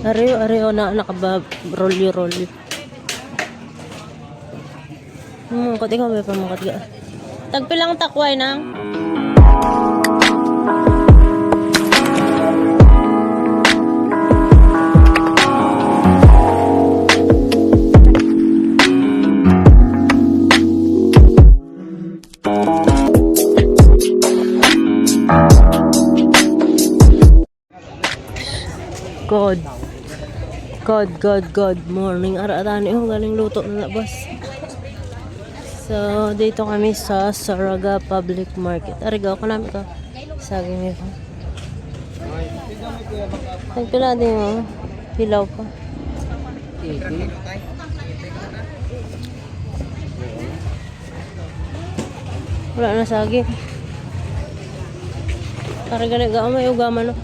Ariyo na nakaba-rolly. Kati ka may pamakat ka. Tagpilang takway na. God morning. Ara-arani galing luto na bas. So, dito kami sa Saraga Public Market. Arigaw ko namin ka. Saging nito. Nagpila din mo. Hilaw pa. Wala na saging. Karagana may ugaman no.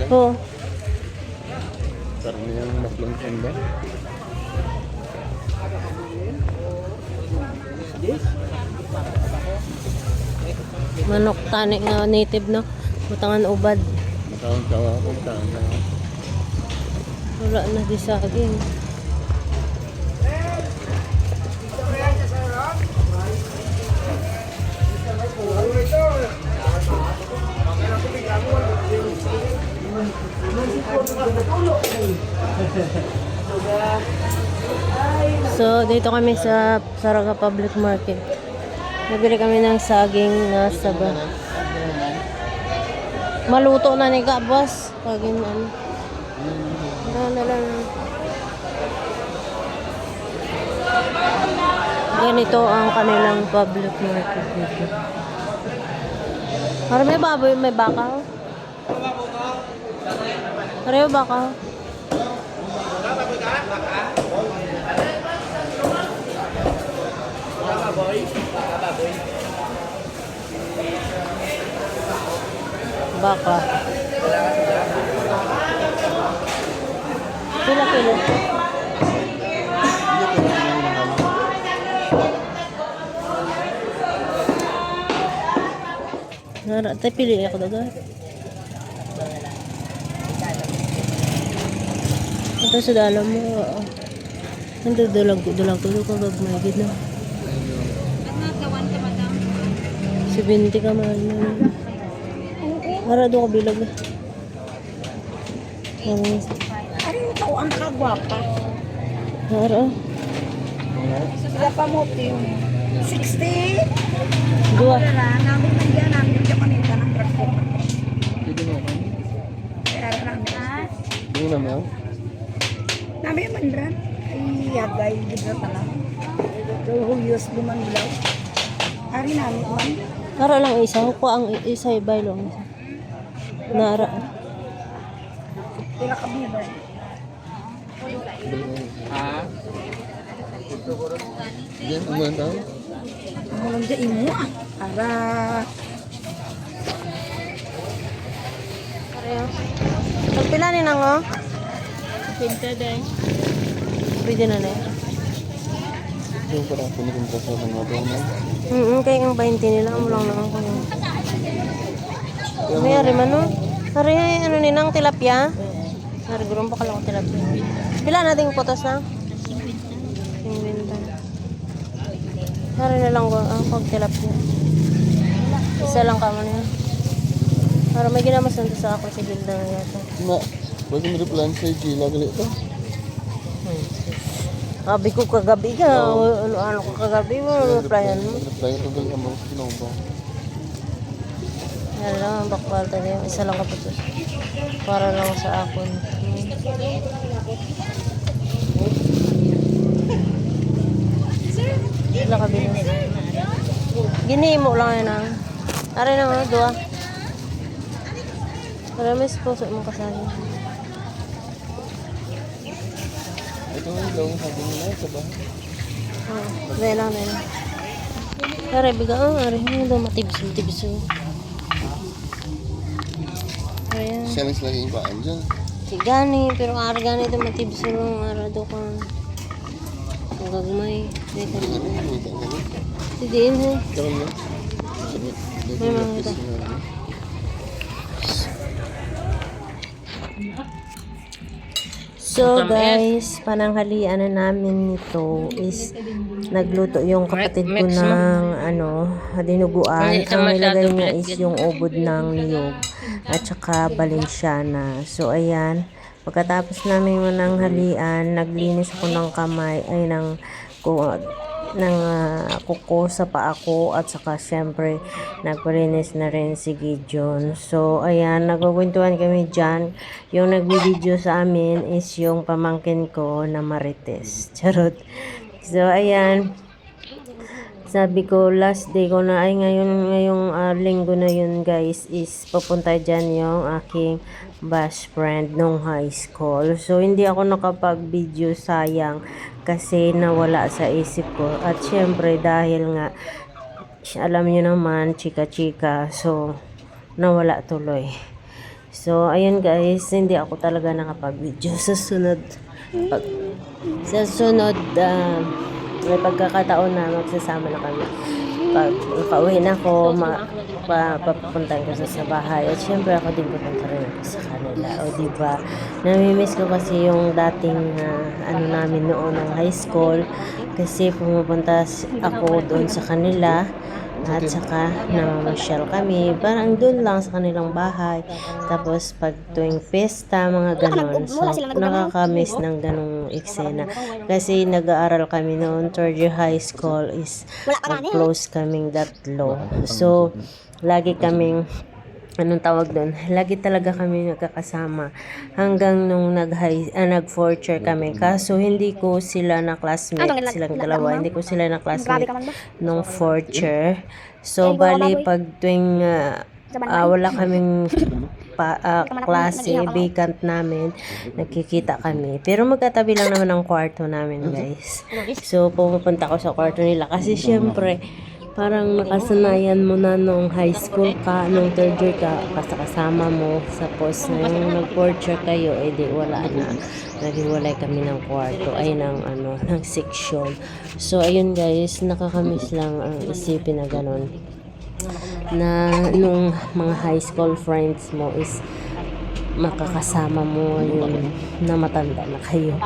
Oo. Parang yung maplong ba? Manok tani nga native no. Butangan ubad. Taon-tawa ako. Wala na di saging. So, dito kami sa Saraga Public Market. Nabili kami ng saging na saba. Maluto na ni ka, boss. Saging ano. Na lang. Ganito ang kanilang public market dito. Para may baboy, may baka. Pareho baka. Baka. Pila. Nara, tayo pili ako dagat. Ito sa dalam mo. Nandudulag ko kagagmay gid na. Si Binti ka man. Para do ko bilag. Ari ito ang kagwapa. Para. Sila pa mo yung 60. Dua. Namin nandiyan namin yung panita ng traffic. Hindi mo ako. Kaya namin. Hindi mo naman. Namin mandran. Ay, hagay. Gidra pala. Huyos lumanglaw. Ari namin man. Nara lang isa. Ko ang isa ibay lang. Nara. Pila ka biba. Diyan, umulan tao? Mulang dyan imo ah. Ara. Pareho. Pagpila ni nang oh. Pinta day. Pwede na na. Yung parang pinipunta sa mga doon. Kaya ang 20 nila. Amo lang naman ko yun. May ariman no? Ari, ano ni nang tilapia? Ari, gulong pa ka lang tilapia. Pila nating putos na? 50. Ari na lang ko ang pag tilapia. Isa lang ka man yan. Para may ginamas nito sa ako si Gilda na yata. Ma, pwede mo replan sa Gila gali ito? Sabi ko kagabi ka. Ano ko kagabi mo? Replyan mo? Replyan ko gali ang mga kinumbang. Yan lang ang bakbalta niya. Isa lang kaputos. Para lang sa akon. Wala ka bilis. Ginimo lang yan ang. Aray na mga dua. Para may sponsor mong kasali. Ito yung ilong sabi nila sa bahay. Dahil lang. Aray, biga. Aray, hindi daw matibis. Ayan. Siya mas lagi yung paan dyan. Si Gani, pero ara Gani ito matibis nung ara do ka. Ang gagmay. Dito. Ano yung ito? Si Diin he. Karoon mo? May mga ito. So guys, pananghalian na namin nito is nagluto yung kapatid ko ng dinuguan. Ang nilagay niya is yung ubod ng niyog at saka balenciana. So ayan, pagkatapos namin mananghalian, naglinis ako ng kamay ay ng kuko sa paa ko at saka syempre nagpalinis na rin si Gideon. So ayan, nagkukwentuhan kami dyan. Yung nagbibideo sa amin is yung pamangkin ko na Marites. Charot. So ayan, sabi ko last day ko na ay ngayong linggo na yun guys is papunta dyan yung aking best friend nung high school. So hindi ako nakapag-video, sayang, kasi nawala sa isip ko. At syempre dahil nga alam nyo naman, chika-chika, so nawala tuloy. So ayun guys, hindi ako talaga nakapag-video. Sa sunod may pagkakataon na magsasama na kami. Pag pauwi na ako, papuntahin ko sa bahay. At syempre ako din pupunta rin ako sa kanila. O diba, namimiss ko kasi yung dating namin noon ng high school. Kasi pumupunta ako doon sa kanila. At saka namamasyal kami. Parang doon lang sa kanilang bahay. Tapos pag tuwing pesta, mga ganon. So nakakamiss ng ganong eksena. Kasi nag-aaral kami noon, third year high school is close kaming tatlo. So lagi kaming lagi talaga kami nagkakasama hanggang nung nag-fourth year kami. Kaso hindi ko sila na classmate, silang dalawa, hindi ko sila na classmate nung fourth year. So bali pag tuwing wala kaming klase, vacant namin, nagkikita kami. Pero magkatabi lang naman ang kwarto namin guys. So pumupunta ko sa kwarto nila kasi syempre parang nakasanayan mo na nung high school ka, nung third year ka, kasama mo. Tapos nung nag-fourth year kayo, edi wala na. Naghiwalay kami ng kwarto, ay ng section. So ayun guys, nakakamiss lang ang isipin na ganun. Na nung mga high school friends mo is makakasama mo yun na matanda na kayo.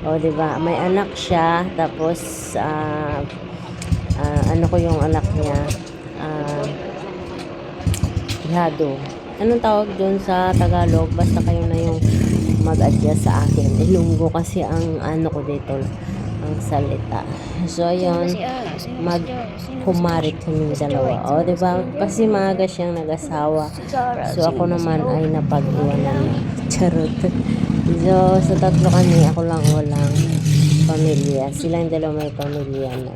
O diba, may anak siya, tapos ko yung anak niya, Yado. Anong tawag doon sa Tagalog? Basta kayo na yung mag-adjust sa akin. Ilunggo kasi ang ko dito, ang salita. So ayun, maghumarit kami dalawa. O diba? Kasi maaga siyang nag-asawa. So ako naman ay napag-iwanan. Charot. So sa tatlo kami, ako lang walang pamilya. Silang dalawa may pamilya na.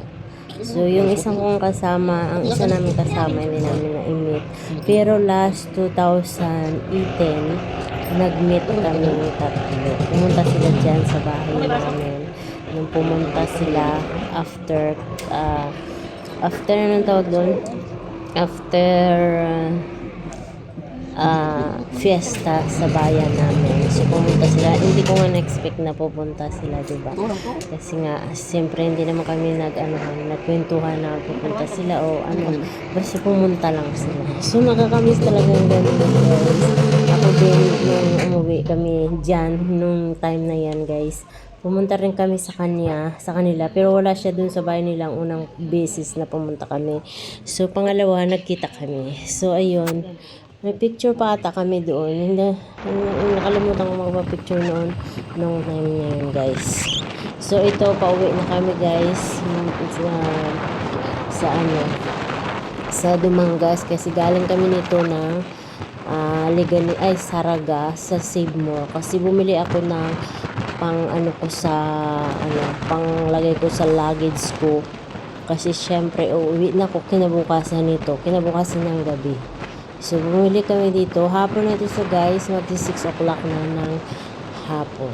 So, yung isang kong kasama, ang isa namin kasama, hindi namin na-meet. Pero last 2018, nag-meet kami tatlo. Pumunta sila dyan sa bahay namin. Nung pumunta sila after anong tawag doon? Fiesta sa bayan namin. So pumunta sila. Hindi ko nga na-expect na pupunta sila, diba? Kasi nga, siyempre hindi naman kami nagkwentuhan na pupunta sila o basta pumunta lang sila. So nakakamiss talaga yung ganun, guys. Ako din, nung umuwi kami dyan, nung time na yan, guys, pumunta rin kami sa kanila, pero wala siya dun sa bahay nilang unang beses na pumunta kami. So pangalawa, nagkita kami. So ayun, may picture pa ata kami doon. Nakalimutan ko magpa-picture noon nung time na yun, guys. So ito, pauwi na kami, guys, sa Dumangas, kasi galing kami nito ng Saraga sa Save More, kasi bumili ako ng panglagay ko sa luggage ko, kasi syempre uuwi na ako kinabukasan ng gabi. So bumili kami dito, hapon na ito. So guys, magti 6 o'clock na ng hapon.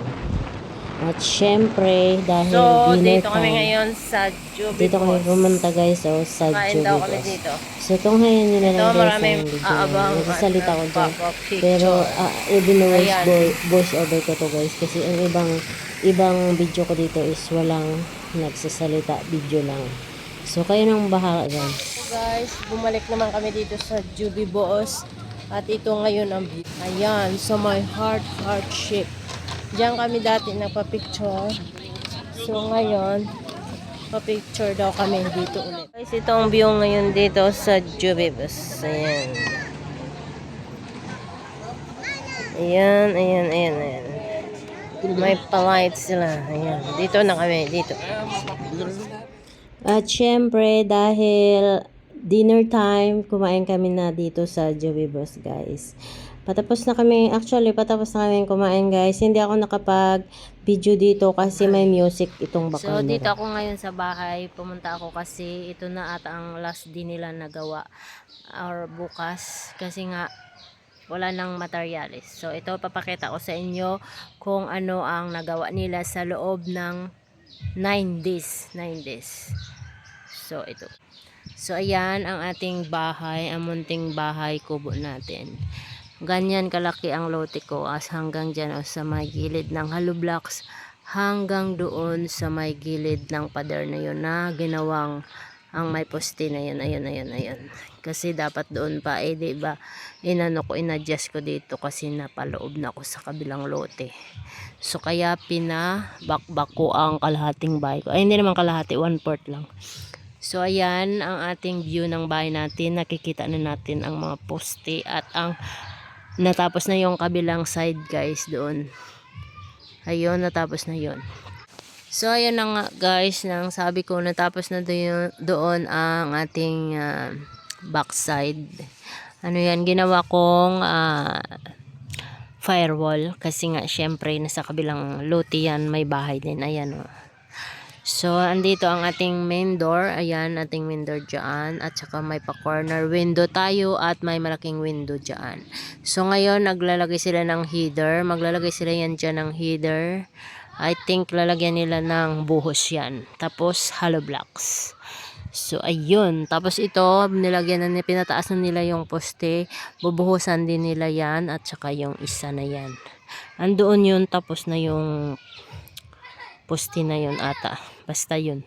At syempre, dahil dinner dito kami time, ngayon sa Juby dito kami pumunta, guys, sa Kain Juby daw kami Boss. dito. So tunghayan nyo na lang, Ito, guys, maraming ang video aabang, namin. Nagsasalita ko dyan. picture. Pero ibinawis Ayan. voice over ko to, guys, kasi ang ibang video ko dito is walang nagsasalita, video lang. So kayo nang bahala, guys. Guys, bumalik naman kami dito sa Juby Boss. At ito ngayon ang view. Ayan, so my heart shape. Diyan kami dati nagpa-picture. So ngayon, pa-picture daw kami dito ulit. Guys, ito ang view ngayon dito sa Juby Boss. Ayan. Ayan. May palight sila. Ayan. Dito na kami. Dito. At syempre, dahil dinner time, kumain kami na dito sa Joey Boss, guys. Patapos na kami kumain, guys. Hindi ako nakapag-video dito kasi may music itong background. So, dito ako ngayon sa bahay. Pumunta ako kasi ito na ata ang last din nila nagawa or bukas. Kasi nga, wala nang materialis. So, ito papakita ko sa inyo kung ano ang nagawa nila sa loob ng 9 days. So, ito. So, ayan ang ating bahay, ang munting bahay kubo natin. Ganyan kalaki ang lote ko as hanggang dyan sa may gilid ng hollow blocks hanggang doon sa may gilid ng pader na yun na ginawang ang may poste na yun. Ayan. Kasi dapat doon pa, diba, inadjust ko dito kasi napaloob na ako sa kabilang lote. So, kaya pinabakbak ko ang kalahating bahay ko. Ay, hindi naman kalahati, 1/4 lang. So, ayan ang ating view ng bahay natin. Nakikita na natin ang mga poste at ang natapos na yung kabilang side, guys, doon. Ayun, natapos na yun. So, ayan na nga, guys, nang sabi ko, natapos na doon ang ating backside. Ano yan, ginawa kong firewall kasi nga, syempre, nasa kabilang lote yan, may bahay din. Ayan, o. So, andito ang ating main door. Ayan, ating main door dyan. At saka may pa-corner window tayo at may malaking window dyan. So, ngayon, naglalagay sila ng header. Maglalagay sila yan dyan ng header. I think lalagyan nila ng buhos yan. Tapos, hollow blocks. So, ayun. Tapos ito, pinataas na nila yung poste. Bubuhusan din nila yan. At saka yung isa na yan. Andoon yun. Tapos na yung poste na yun ata. Basta yun.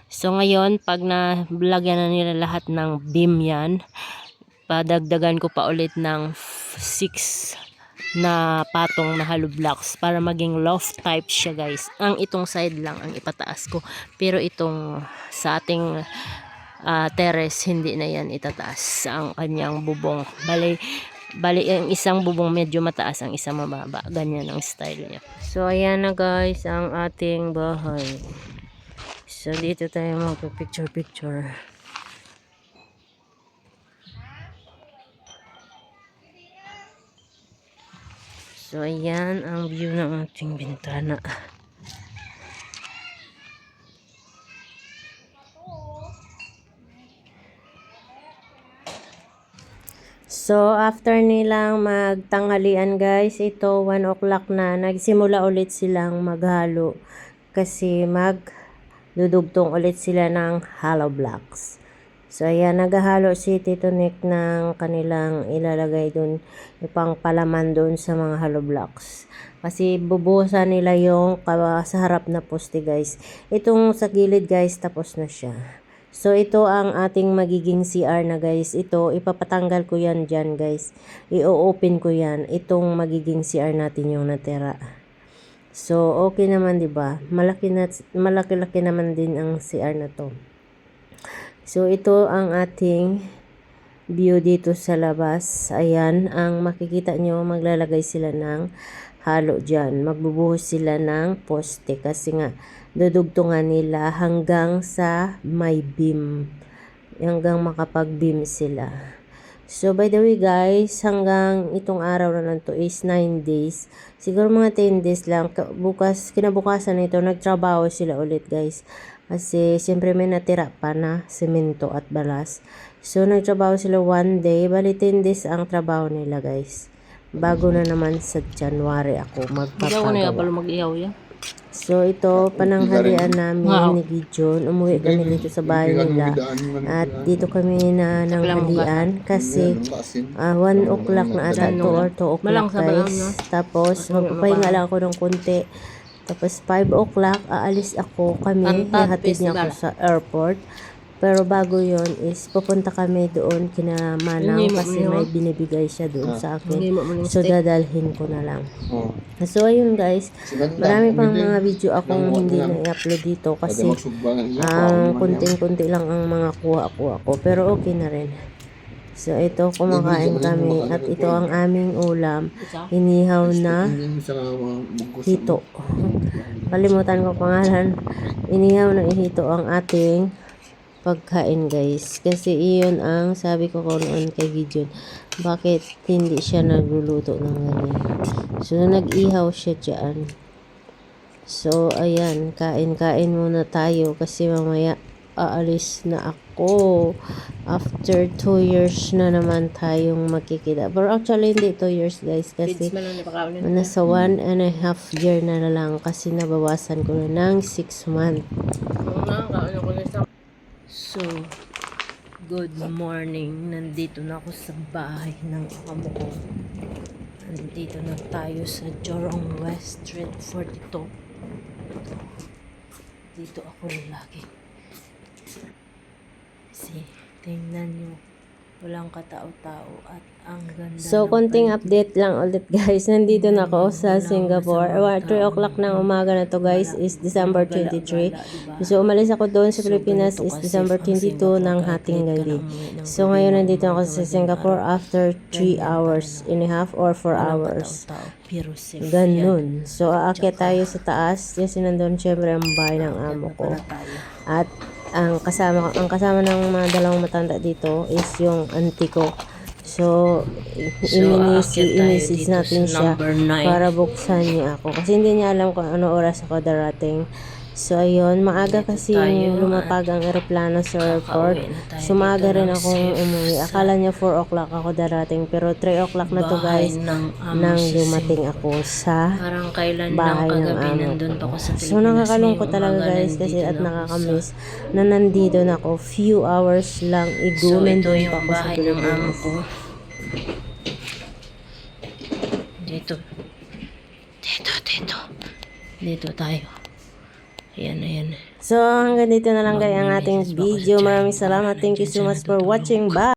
So, ngayon, pag nalagyan na nila lahat ng beam yan, padagdagan ko pa ulit ng 6 na patong na hollow blocks para maging loft type siya, guys. Ang itong side lang ang ipataas ko. Pero itong sa ating terrace, hindi na yan itataas ang kanyang bubong. Bali, ang isang bubong medyo mataas, ang isang mababa. Ganyan ang style niya. So, ayan na, guys, ang ating bahay. So, dito tayo magpa-picture. So, ayan ang view ng ating bintana. So, after nilang magtanghalian, guys, ito 1 o'clock na, nagsimula ulit silang maghalo kasi magdudugtong ulit sila ng hollow blocks. So, ayan, naghahalo si Tito Nick ng kanilang ilalagay dun, ipang palaman dun sa mga hollow blocks. Kasi bubuhusan nila yung sa harap na poste, guys. Itong sa gilid, guys, tapos na siya. So, ito ang ating magiging CR na, guys. Ito, ipapatanggal ko yan dyan, guys. I-open ko yan. Itong magiging CR natin yung natira. So, okay naman, diba? Malaki-laki naman din ang CR na to. So, ito ang ating view dito sa labas. Ayan, ang makikita nyo, maglalagay sila ng halo dyan. Magbubuhos sila ng poste kasi nga, dudugtungan nila hanggang sa may beam. Hanggang makapag-beam sila. So, by the way, guys, hanggang itong araw na lang to is 9 days. Siguro mga 10 days lang. Kinabukasan nito, nagtrabaho sila ulit, guys. Kasi, siyempre may natira pa na semento at balas. So, nagtrabaho sila 1 day. Bali, 10 days ang trabaho nila, guys. Bago na naman sa January ako magpapagawa. So, ito, pananghalian namin ni Gideon. Umuwi kami dito sa bahay nila. At dito kami na nanghalian kasi 1 o'clock na ata, 2 or 2 o'clock, guys. Tapos, magpapahinga lang ako ng konti. Tapos 5 o'clock, aalis ako kami. Ihatid niya ako sa airport. Pero bago yon is pupunta kami doon kina Manang kasi may binibigay siya doon sa akin. So dadalhin ko na lang. Oo. So ayun guys, Siganda, marami pang umili. mga video akong Nakuha hindi niya. na-upload dito Kada kasi magsugbangan niya. kunting-kunti lang ang mga kuha-kuha ko. Pero okay na rin. So ito, kumakain kami at ito ang aming ulam. Inihaw na Hindi mo siya bugkos. hito. Kalimutan ko pangalan. Inihaw na ihito ang ating pagkain guys. Kasi iyon ang sabi ko noon kay Gideon. Bakit hindi siya nagluluto ng ganyan? So nag-ihaw siya dyan. So ayan, kain-kain muna tayo kasi mamaya aalis na ako. After 2 years na naman tayong magkikita. Pero actually hindi 2 years guys kasi nasa 1.5 year na lang kasi nabawasan ko na ng 6 months. So, good morning. Nandito na ako sa bahay ng amo ko. Nandito na tayo sa Jorong West Street 42. Dito ako lagi. Kasi, tingnan nyo. Walang katao-tao at ang ganda. So, konting update lang ulit guys. Nandito na ako sa Singapore. 3 o'clock ng umaga na to guys is December 23. So, umalis ako doon sa Pilipinas is December 22 ng hating gabi. So, ngayon nandito ako sa Singapore after 3 hours and a half or 4 hours. Ganun. So, aakyat tayo sa taas. Kasi nandun syempre ang bahay ng amo ko. At ang kasama ng mga dalawang matanda dito is yung auntie ko. So, imisis natin siya para buksan niya ako. Kasi hindi niya alam kung ano oras ako darating. So, ayun. Maaga kasi yung lumapag ang aeroplano sa airport. So, maaga rin akong umuwi. Akala niya 4 o'clock ako darating. Pero 3 o'clock na to guys nang dumating ako sa bahay ng amo ko. So, nakakalungkot talaga guys kasi at nakakamiss na nandito na ako. Few hours lang igo. Nandun pa ako sa Pilipinas. Dito tayo. Ayan. So, hanggang dito na lang guys ang ating video. Maraming salamat. Thank you so much for watching. Bye!